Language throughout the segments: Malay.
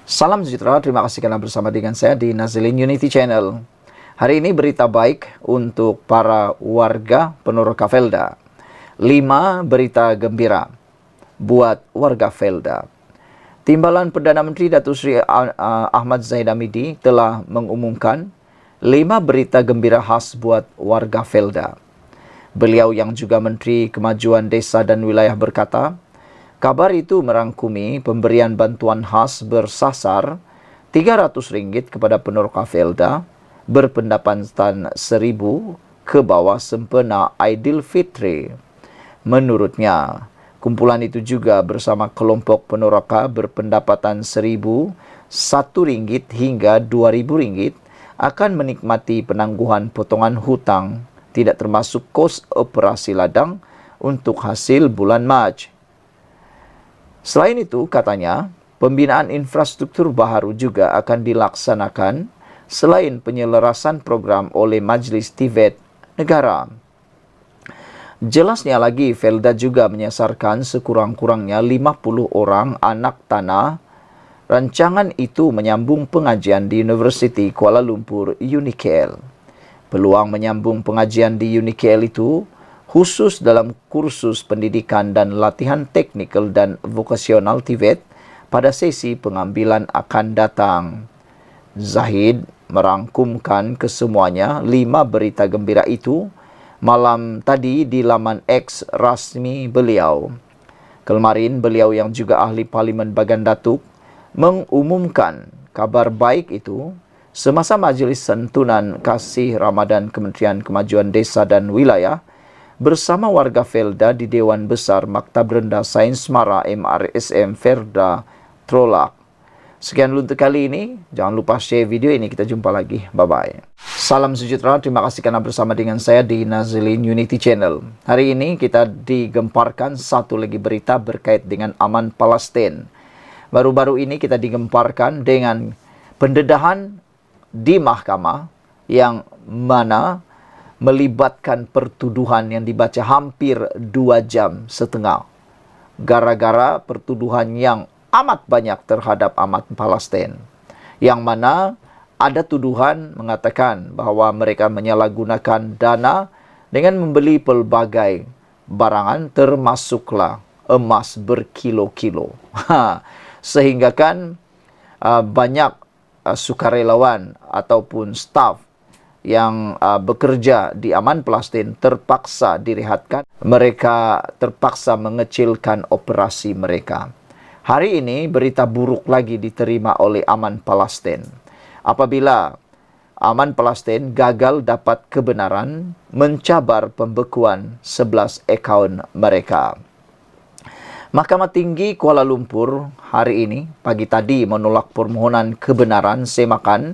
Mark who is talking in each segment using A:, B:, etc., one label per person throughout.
A: Salam sejahtera, terima kasih karena bersama dengan saya di Nazilin Unity Channel. Hari ini berita baik untuk para warga Ponorogo Felda. 5 berita gembira buat warga Felda. Timbalan Perdana Menteri Datuk Seri Ahmad Zahid Hamidi telah mengumumkan 5 berita gembira khas buat warga Felda. Beliau yang juga Menteri Kemajuan Desa dan Wilayah berkata, kabar itu merangkumi pemberian bantuan khas bersasar RM300 kepada Ponorogo Felda berpendapatan 1,000 ke bawah sempena Aidilfitri. Menurutnya, kumpulan itu juga bersama kelompok Ponorogo berpendapatan RM1,001 hingga RM2,000 akan menikmati penangguhan potongan hutang tidak termasuk kos operasi ladang untuk hasil bulan Mac. Selain itu, katanya, pembinaan infrastruktur baharu juga akan dilaksanakan selain penyelarasan program oleh Majlis TVET Negara. Jelasnya lagi, Felda juga menyasarkan sekurang-kurangnya 50 orang anak tanah. Rancangan itu menyambung pengajian di Universiti Kuala Lumpur UNIKL. Peluang menyambung pengajian di UNIKL itu khusus dalam kursus pendidikan dan latihan teknikal dan vokasional TVET pada sesi pengambilan akan datang. Zahid merangkumkan kesemuanya 5 berita gembira itu malam tadi di laman X rasmi beliau. Kemarin beliau yang juga ahli Parlimen Bagan Datuk mengumumkan kabar baik itu semasa Majlis Santunan Kasih Ramadan Kementerian Kemajuan Desa dan Wilayah bersama warga Felda di Dewan Besar Maktab Rendah Sains Mara MRSM Felda Trolak. Sekian dulu untuk kali ini. Jangan lupa share video ini. Kita jumpa lagi. Bye-bye. Salam sejahtera. Terima kasih karena bersama dengan saya di Nazilin Unity Channel. Hari ini kita digemparkan satu lagi berita berkait dengan aman Palestin. Baru-baru ini kita digemparkan dengan pendedahan di mahkamah yang mana melibatkan pertuduhan yang dibaca hampir 2,5 jam gara-gara pertuduhan yang amat banyak terhadap amat Palestin, yang mana ada tuduhan mengatakan bahawa mereka menyalahgunakan dana dengan membeli pelbagai barangan termasuklah emas berkilo-kilo sehingga kan banyak sukarelawan ataupun staf yang bekerja di Aman Palestin terpaksa direhatkan. Mereka terpaksa mengecilkan operasi mereka. Hari ini berita buruk lagi diterima oleh Aman Palestin. Apabila Aman Palestin gagal dapat kebenaran mencabar pembekuan 11 akaun mereka. Mahkamah Tinggi Kuala Lumpur hari ini, pagi tadi, menolak permohonan kebenaran semakan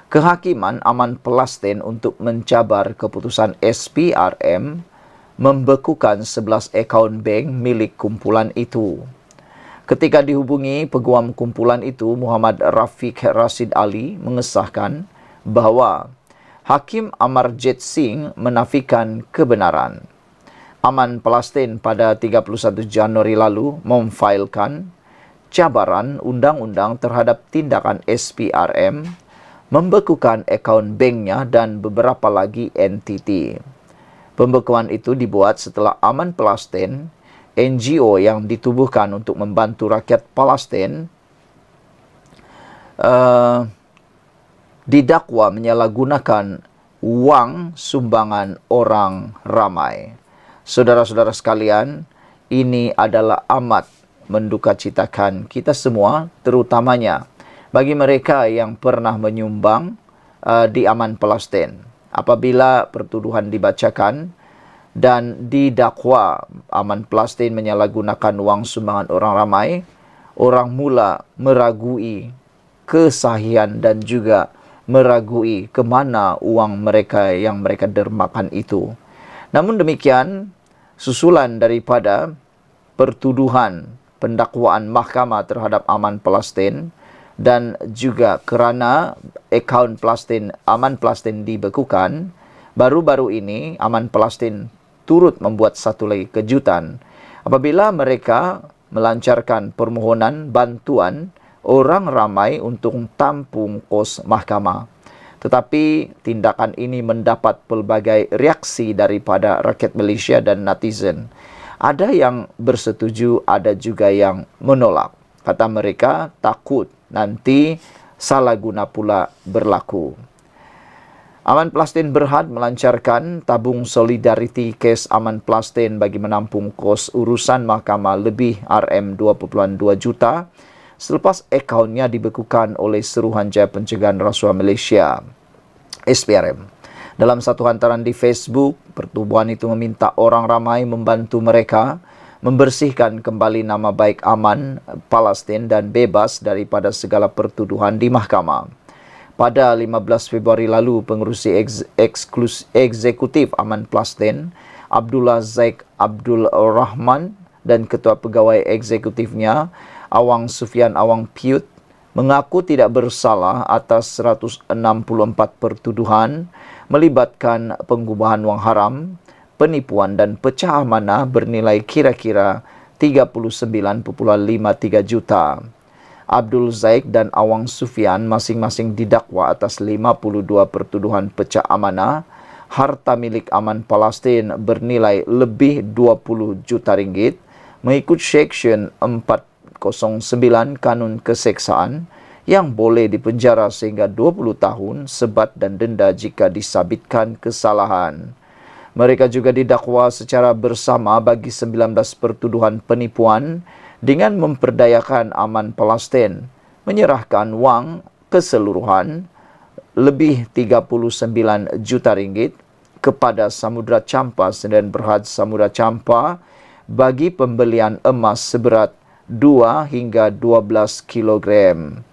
A: kehakiman Aman Palestin untuk mencabar keputusan SPRM membekukan 11 akaun bank milik kumpulan itu. Ketika dihubungi peguam kumpulan itu, Muhammad Rafiq Rashid Ali mengesahkan bahawa Hakim Amarjit Singh menafikan kebenaran. Aman Palestin pada 31 Januari lalu memfailkan cabaran undang-undang terhadap tindakan SPRM membekukan akaun banknya dan beberapa lagi entiti. Pembekuan itu dibuat setelah Aman Palestin, NGO yang ditubuhkan untuk membantu rakyat Palestin, didakwa menyalahgunakan wang sumbangan orang ramai. Saudara-saudara sekalian, ini adalah amat mendukacitakan kita semua, terutamanya bagi mereka yang pernah menyumbang di Aman Palestin. Apabila pertuduhan dibacakan dan didakwa Aman Palestin menyalahgunakan wang sumbangan orang ramai, orang mula meragui kesahihan dan juga meragui ke mana uang mereka yang mereka dermakan itu. Namun demikian, susulan daripada pertuduhan pendakwaan mahkamah terhadap Aman Palestin dan juga kerana akaun Aman Palestin dibekukan, baru-baru ini Aman Palestin turut membuat satu lagi kejutan apabila mereka melancarkan permohonan bantuan orang ramai untuk tampung kos mahkamah. Tetapi tindakan ini mendapat pelbagai reaksi daripada rakyat Malaysia dan netizen. Ada yang bersetuju, ada juga yang menolak. Kata mereka takut nanti salah guna pula berlaku. Aman Palestin Berhad melancarkan tabung solidariti kes Aman Palestin bagi menampung kos urusan mahkamah lebih RM2.2 juta selepas akaunnya dibekukan oleh Suruhanjaya Pencegahan Rasuah Malaysia, SPRM. Dalam satu hantaran di Facebook, pertubuhan itu meminta orang ramai membantu mereka membersihkan kembali nama baik Aman Palestin dan bebas daripada segala pertuduhan di mahkamah. Pada 15 Februari lalu, pengerusi eksekutif Aman Palestin, Abdullah Zaik Abdul Rahman dan Ketua Pegawai Eksekutifnya, Awang Sufian Awang Piut, mengaku tidak bersalah atas 164 pertuduhan melibatkan pengubahan wang haram, penipuan dan pecah amanah bernilai kira-kira 39.53 juta. Abdul Zaik dan Awang Sufian masing-masing didakwa atas 52 pertuduhan pecah amanah, harta milik Aman Palestin bernilai lebih 20 juta ringgit, mengikut Seksyen 409 Kanun Keseksaan yang boleh dipenjara sehingga 20 tahun, sebat dan denda jika disabitkan kesalahan. Mereka juga didakwa secara bersama bagi 19 pertuduhan penipuan dengan memperdayakan Aman Palestin menyerahkan wang keseluruhan lebih 39 juta ringgit kepada Samudra Champa Sdn Berhad Samudra Champa bagi pembelian emas seberat 2 hingga 12 kilogram.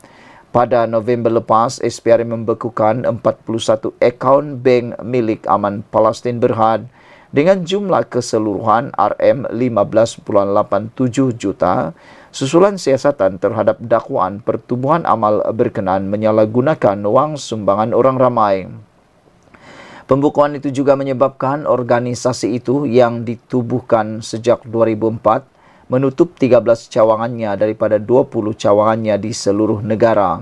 A: Pada November lepas, SPRM membekukan 41 akaun bank milik Aman Palestin Berhad dengan jumlah keseluruhan RM15.87 juta susulan siasatan terhadap dakwaan pertubuhan amal berkenaan menyalahgunakan wang sumbangan orang ramai. Pembukuan itu juga menyebabkan organisasi itu yang ditubuhkan sejak 2004 menutup 13 cawangannya daripada 20 cawangannya di seluruh negara.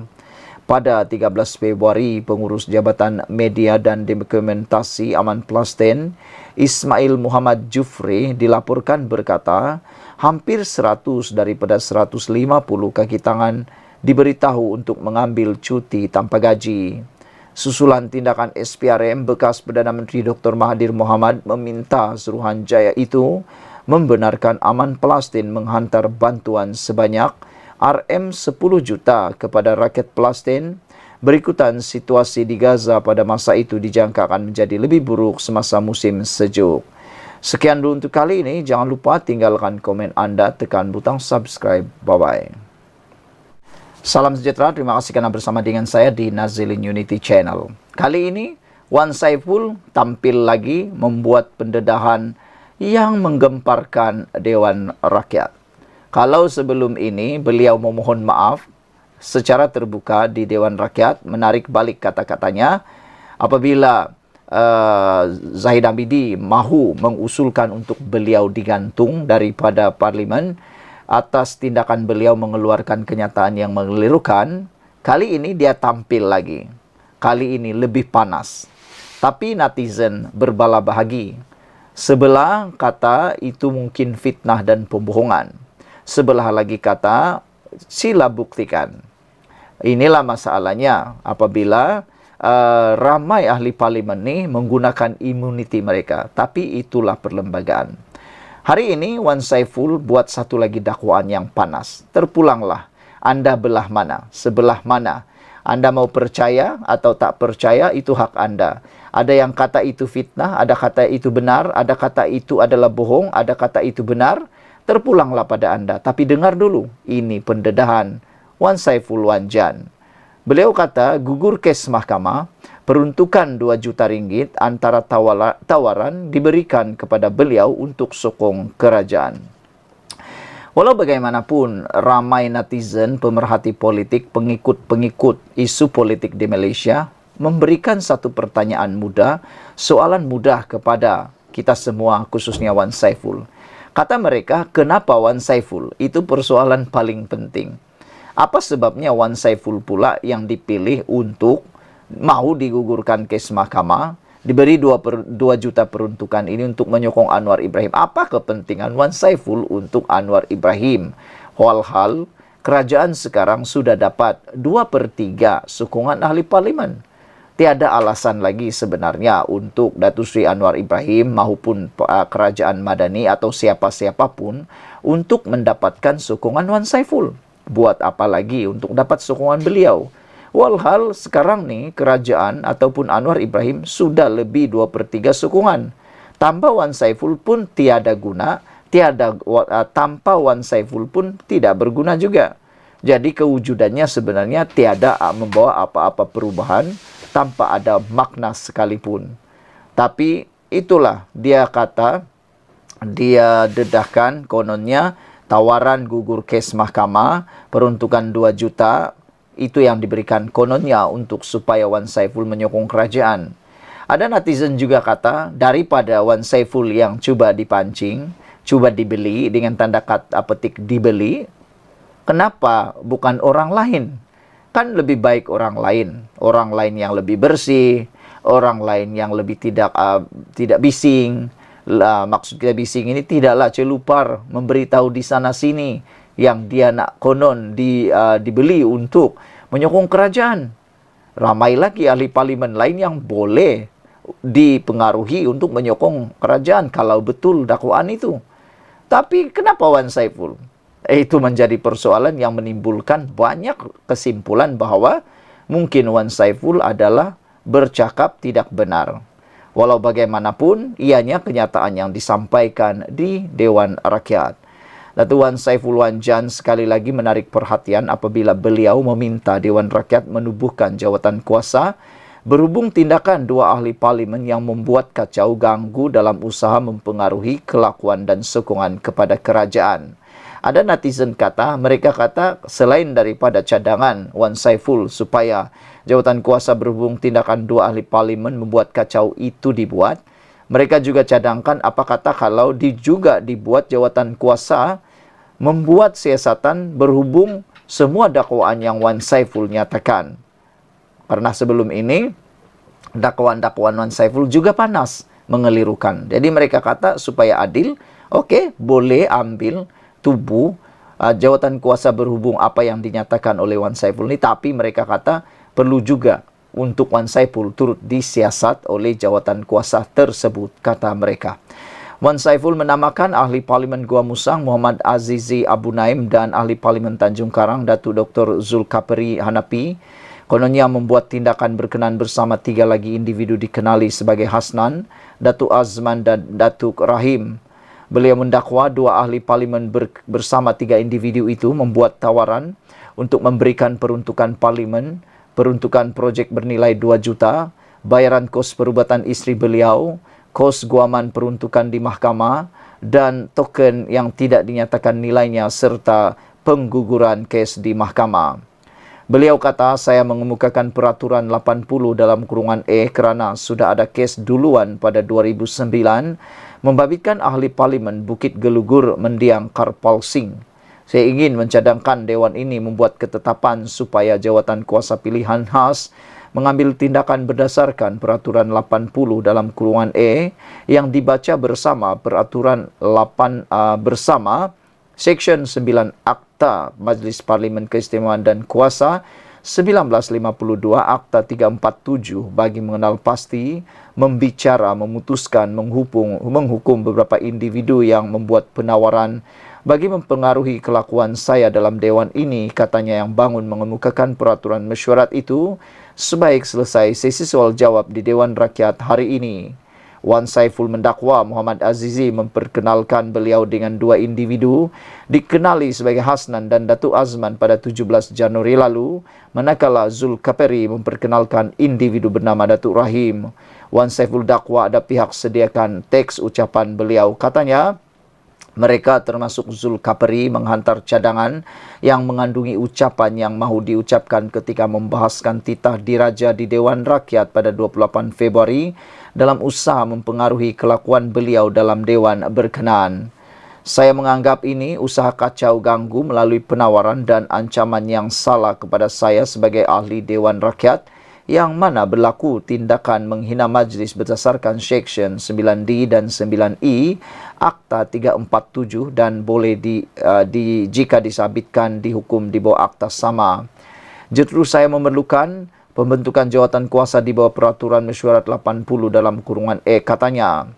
A: Pada 13 Februari, pengurus Jabatan Media dan Dokumentasi Aman Palestin, Ismail Muhammad Jufri, dilaporkan berkata, hampir 100 daripada 150 kaki tangan diberitahu untuk mengambil cuti tanpa gaji. Susulan tindakan SPRM, bekas Perdana Menteri Dr. Mahathir Mohamad meminta Suruhanjaya itu membenarkan Aman Palestin menghantar bantuan sebanyak RM10 juta kepada rakyat Palestin. Berikutan situasi di Gaza pada masa itu dijangka akan menjadi lebih buruk semasa musim sejuk. Sekian dulu untuk kali ini. Jangan lupa tinggalkan komen anda, tekan butang subscribe. Bye-bye. Salam sejahtera, terima kasih kerana bersama dengan saya di Nazilin Unity Channel. Kali ini, Wan Saiful tampil lagi membuat pendedahan yang menggemparkan Dewan Rakyat. Kalau sebelum ini beliau memohon maaf secara terbuka di Dewan Rakyat, menarik balik kata-katanya apabila Zahid Hamidi mahu mengusulkan untuk beliau digantung daripada Parlimen atas tindakan beliau mengeluarkan kenyataan yang mengelirukan. Kali ini dia tampil lagi. Kali ini lebih panas. Tapi netizen berbala bahagi. Sebelah kata itu mungkin fitnah dan pembohongan. Sebelah lagi kata, sila buktikan. Inilah masalahnya apabila ramai ahli parlimen ni menggunakan imuniti mereka. Tapi itulah perlembagaan. Hari ini Wan Saiful buat satu lagi dakwaan yang panas. Terpulanglah. Anda belah mana? Sebelah mana? Anda mau percaya atau tak percaya, itu hak anda. Ada yang kata itu fitnah, ada kata itu benar, ada kata itu adalah bohong, ada kata itu benar. Terpulanglah pada anda. Tapi dengar dulu, ini pendedahan Wan Saiful Wanjan. Beliau kata, gugur kes mahkamah, peruntukan 2 juta ringgit antara tawaran diberikan kepada beliau untuk sokong kerajaan. Walau bagaimanapun, ramai netizen, pemerhati politik, pengikut-pengikut isu politik di Malaysia memberikan satu pertanyaan mudah, soalan mudah kepada kita semua, khususnya Wan Saiful. Kata mereka, kenapa Wan Saiful? Itu persoalan paling penting. Apa sebabnya Wan Saiful pula yang dipilih untuk mau digugurkan kes mahkamah, diberi 2 juta peruntukan ini untuk menyokong Anwar Ibrahim? Apa kepentingan Wan Saiful untuk Anwar Ibrahim? Walhal kerajaan sekarang sudah dapat 2/3 sokongan ahli parlimen. Tiada alasan lagi sebenarnya untuk Datuk Seri Anwar Ibrahim maupun kerajaan Madani atau siapa-siapapun untuk mendapatkan sokongan Wan Saiful. Buat apa lagi untuk dapat sokongan beliau? Walhal sekarang nih kerajaan ataupun Anwar Ibrahim sudah lebih 2/3 sokongan. Tanpa Wan Saiful pun tiada guna, tanpa Wan Saiful pun tidak berguna juga. Jadi kewujudannya sebenarnya tiada membawa apa-apa perubahan tanpa ada makna sekalipun. Tapi itulah dia kata, dia dedahkan kononnya tawaran gugur kes mahkamah peruntukan 2 juta itu yang diberikan kononnya untuk supaya Wan Saiful menyokong kerajaan. Ada netizen juga kata, daripada Wan Saiful yang cuba dipancing, cuba dibeli dengan tanda kata petik dibeli, kenapa bukan orang lain? Kan lebih baik orang lain yang lebih bersih, orang lain yang lebih tidak bising. Maksud kita bising ini tidaklah celupar memberitahu di sana sini yang dia nak konon dibeli untuk menyokong kerajaan. Ramai lagi ahli parlimen lain yang boleh dipengaruhi untuk menyokong kerajaan kalau betul dakwaan itu. Tapi kenapa Wan Saiful? Itu menjadi persoalan yang menimbulkan banyak kesimpulan bahwa mungkin Wan Saiful adalah bercakap tidak benar. Walau bagaimanapun, ianya kenyataan yang disampaikan di Dewan Rakyat. Datuk Wan Saiful Wanjan sekali lagi menarik perhatian apabila beliau meminta Dewan Rakyat menubuhkan jawatan kuasa berhubung tindakan 2 ahli parlimen yang membuat kacau ganggu dalam usaha mempengaruhi kelakuan dan sokongan kepada kerajaan. Ada netizen mereka kata selain daripada cadangan Wan Saiful supaya jawatan kuasa berhubung tindakan 2 ahli parlimen membuat kacau itu dibuat, mereka juga cadangkan apa kata kalau juga dibuat jawatan kuasa membuat siasatan berhubung semua dakwaan yang Wan Saiful nyatakan. Karena sebelum ini dakwaan-dakwaan Wan Saiful juga panas, mengelirukan. Jadi mereka kata supaya adil, okey, boleh ambil tubuh jawatan kuasa berhubung apa yang dinyatakan oleh Wan Saiful ini, tapi mereka kata perlu juga untuk Wan Saiful turut disiasat oleh jawatan kuasa tersebut, kata mereka. Wan Saiful menamakan ahli parlimen Gua Musang Muhammad Azizi Abu Naim dan ahli parlimen Tanjung Karang Datuk Dr. Zulkapri Hanapi kononnya membuat tindakan berkenaan bersama 3 lagi individu dikenali sebagai Hasnan, Datuk Azman dan Datuk Rahim. Beliau mendakwa 2 ahli parlimen bersama 3 individu itu membuat tawaran untuk memberikan peruntukan parlimen, peruntukan projek bernilai 2 juta, bayaran kos perubatan isteri beliau, kos guaman peruntukan di mahkamah, dan token yang tidak dinyatakan nilainya serta pengguguran kes di mahkamah. Beliau kata, saya mengemukakan peraturan 80 dalam kurungan E kerana sudah ada kes duluan pada 2009 membabitkan ahli parlimen Bukit Gelugur Mendiang Karpal Singh. Saya ingin mencadangkan Dewan ini membuat ketetapan supaya jawatan kuasa pilihan khas mengambil tindakan berdasarkan peraturan 80 dalam kurungan E yang dibaca bersama peraturan 8 bersama Seksyen 9 Akta Majlis Parlimen Keistimewaan dan Kuasa 1952 Akta 347 bagi mengenal pasti, membicara, memutuskan, menghukum beberapa individu yang membuat penawaran bagi mempengaruhi kelakuan saya dalam Dewan ini, katanya yang bangun mengemukakan peraturan mesyuarat itu sebaik selesai sesi soal jawab di Dewan Rakyat hari ini. Wan Saiful mendakwa Muhammad Azizi memperkenalkan beliau dengan 2 individu dikenali sebagai Hasnan dan Datuk Azman pada 17 Januari lalu, manakala Zulkapri memperkenalkan individu bernama Datuk Rahim. Wan Saiful dakwa ada pihak sediakan teks ucapan beliau. Katanya, mereka termasuk Zulkapri menghantar cadangan yang mengandungi ucapan yang mahu diucapkan ketika membahaskan titah diraja di Dewan Rakyat pada 28 Februari dalam usaha mempengaruhi kelakuan beliau dalam Dewan berkenaan. Saya menganggap ini usaha kacau ganggu melalui penawaran dan ancaman yang salah kepada saya sebagai ahli Dewan Rakyat yang mana berlaku tindakan menghina majlis berdasarkan Seksyen 9D dan 9E Akta 347 dan boleh jika disabitkan dihukum di bawah akta sama. Justru saya memerlukan pembentukan jawatan kuasa di bawah peraturan mesyuarat 80 dalam kurungan katanya.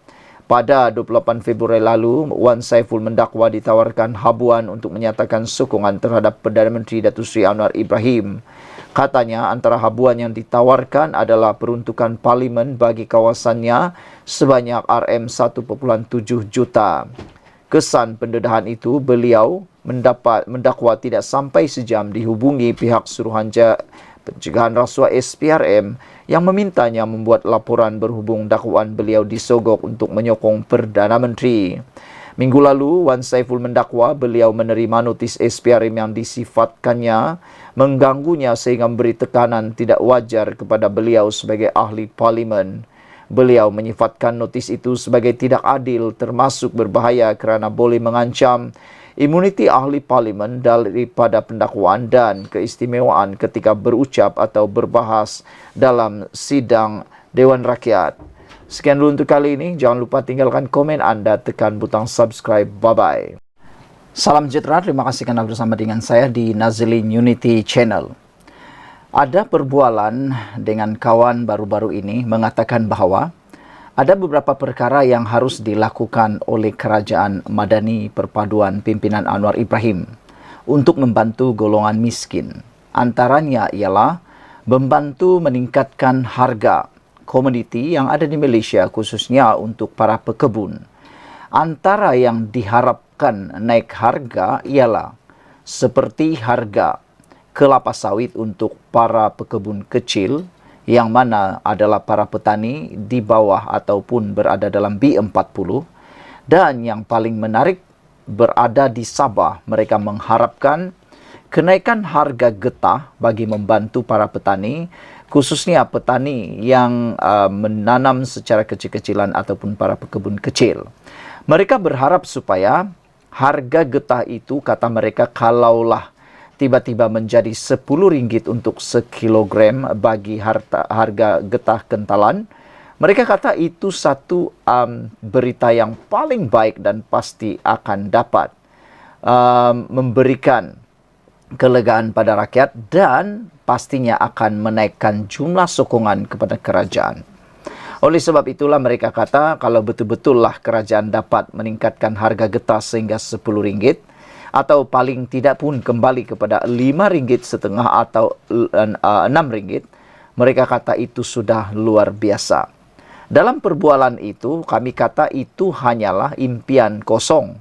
A: Pada 28 Februari lalu, Wan Saiful mendakwa ditawarkan habuan untuk menyatakan sokongan terhadap Perdana Menteri Datuk Seri Anwar Ibrahim. Katanya antara habuan yang ditawarkan adalah peruntukan parlimen bagi kawasannya sebanyak RM1.7 juta. Kesan pendedahan itu, beliau mendakwa tidak sampai sejam dihubungi pihak Suruhanjaya Pencegahan Rasuah SPRM yang memintanya membuat laporan berhubung dakwaan beliau disogok untuk menyokong Perdana Menteri. Minggu lalu, Wan Saiful mendakwa beliau menerima notis SPRM yang disifatkannya mengganggunya sehingga memberi tekanan tidak wajar kepada beliau sebagai ahli parlimen. Beliau menyifatkan notis itu sebagai tidak adil termasuk berbahaya kerana boleh mengancam imuniti ahli parlimen daripada pendakwaan dan keistimewaan ketika berucap atau berbahas dalam sidang Dewan Rakyat. Sekian dulu untuk kali ini. Jangan lupa tinggalkan komen anda, tekan butang subscribe. Bye-bye. Salam sejahtera, terima kasih kerana bersama dengan saya di Nazilin Unity Channel. Ada perbualan dengan kawan baru-baru ini mengatakan bahawa ada beberapa perkara yang harus dilakukan oleh Kerajaan Madani Perpaduan Pimpinan Anwar Ibrahim untuk membantu golongan miskin. Antaranya ialah membantu meningkatkan harga komoditi yang ada di Malaysia khususnya untuk para pekebun. Antara yang diharapkan naik harga ialah seperti harga kelapa sawit untuk para pekebun kecil yang mana adalah para petani di bawah ataupun berada dalam B40, dan yang paling menarik berada di Sabah. Mereka mengharapkan kenaikan harga getah bagi membantu para petani, khususnya petani yang menanam secara kecil-kecilan ataupun para pekebun kecil. Mereka berharap supaya harga getah itu, kata mereka, kalaulah tiba-tiba menjadi RM10 untuk sekilogram bagi harga getah kentalan, mereka kata itu satu berita yang paling baik dan pasti akan dapat memberikan kelegaan pada rakyat dan pastinya akan menaikkan jumlah sokongan kepada kerajaan. Oleh sebab itulah mereka kata kalau betul-betullah kerajaan dapat meningkatkan harga getah sehingga RM10, atau paling tidak pun kembali kepada RM5.5 atau RM6, mereka kata itu sudah luar biasa. Dalam perbualan itu, kami kata itu hanyalah impian kosong.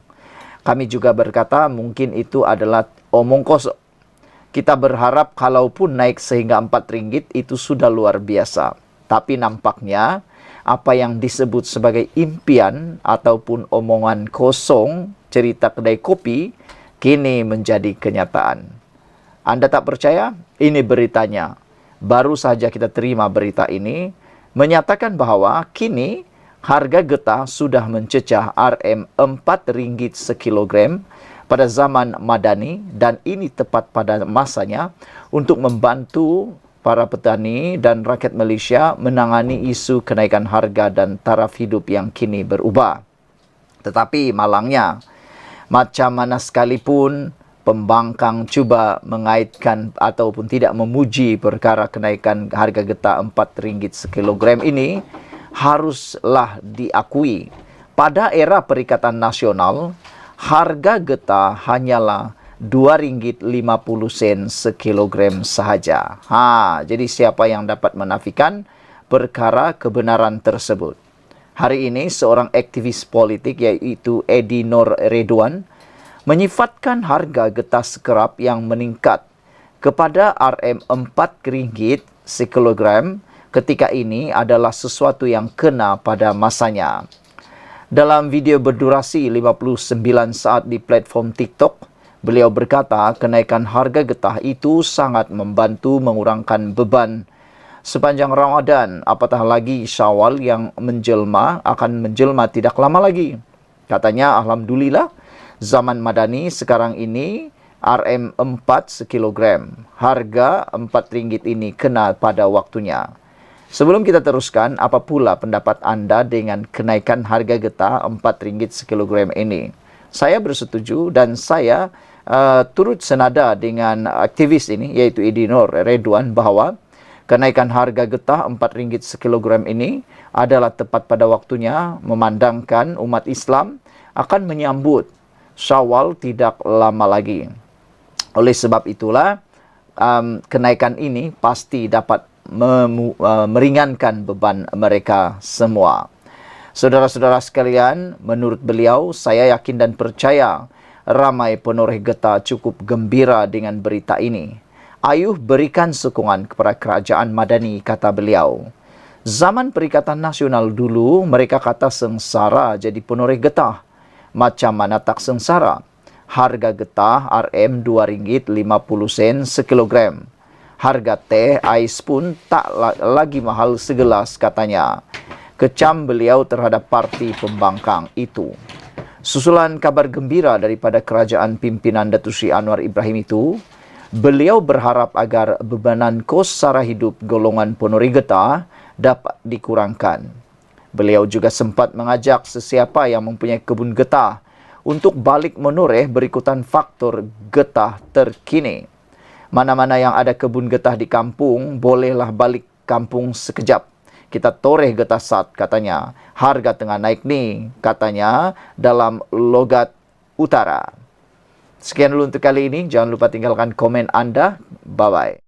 A: Kami juga berkata mungkin itu adalah omong kosong. Kita berharap kalaupun naik sehingga RM4 itu sudah luar biasa. Tapi nampaknya apa yang disebut sebagai impian ataupun omongan kosong, cerita kedai kopi, kini menjadi kenyataan. Anda tak percaya? Ini beritanya. Baru saja kita terima berita ini, menyatakan bahawa kini harga getah sudah mencecah RM4 sekilogram pada zaman Madani, dan ini tepat pada masanya untuk membantu para petani dan rakyat Malaysia menangani isu kenaikan harga dan taraf hidup yang kini berubah. Tetapi malangnya, macam mana sekalipun pembangkang cuba mengaitkan ataupun tidak memuji perkara kenaikan harga getah RM4 sekilogram ini, haruslah diakui pada era Perikatan Nasional harga getah hanyalah RM2.50 sekilogram sahaja. Jadi siapa yang dapat menafikan perkara kebenaran tersebut? Hari ini seorang aktivis politik iaitu Edi Nur Redwan menyifatkan harga getah sekerap yang meningkat kepada RM4 sekilogram ketika ini adalah sesuatu yang kena pada masanya. Dalam video berdurasi 59 saat di platform TikTok, beliau berkata kenaikan harga getah itu sangat membantu mengurangkan beban sepanjang Ramadan, apatah lagi Syawal yang akan menjelma tidak lama lagi. Katanya, alhamdulillah, Zaman Madani sekarang ini RM4 sekilogram. Harga RM4 ini kena pada waktunya. Sebelum kita teruskan, apa pula pendapat anda dengan kenaikan harga getah RM4 sekilogram ini? Saya bersetuju dan saya turut senada dengan aktivis ini, yaitu Idinor Redwan, bahwa kenaikan harga getah RM4 sekilogram ini adalah tepat pada waktunya, memandangkan umat Islam akan menyambut Syawal tidak lama lagi. Oleh sebab itulah, kenaikan ini pasti dapat meringankan beban mereka semua. Saudara-saudara sekalian, menurut beliau, saya yakin dan percaya ramai penoreh getah cukup gembira dengan berita ini. Ayuh berikan sokongan kepada kerajaan Madani, kata beliau. Zaman Perikatan Nasional dulu, mereka kata sengsara jadi penoreh getah. Macam mana tak sengsara? Harga getah RM2.50 sekilogram. Harga teh ais pun tak lagi mahal segelas, katanya. Kecam beliau terhadap parti pembangkang itu. Susulan kabar gembira daripada kerajaan pimpinan Datuk Seri Anwar Ibrahim itu, beliau berharap agar bebanan kos sara hidup golongan penoreh getah dapat dikurangkan. Beliau juga sempat mengajak sesiapa yang mempunyai kebun getah untuk balik menoreh berikutan faktor getah terkini. Mana-mana yang ada kebun getah di kampung, bolehlah balik kampung sekejap. Kita toreh getah sat, katanya. Harga tengah naik nih, katanya, dalam logat utara. Sekian dulu untuk kali ini. Jangan lupa tinggalkan komen anda. Bye-bye.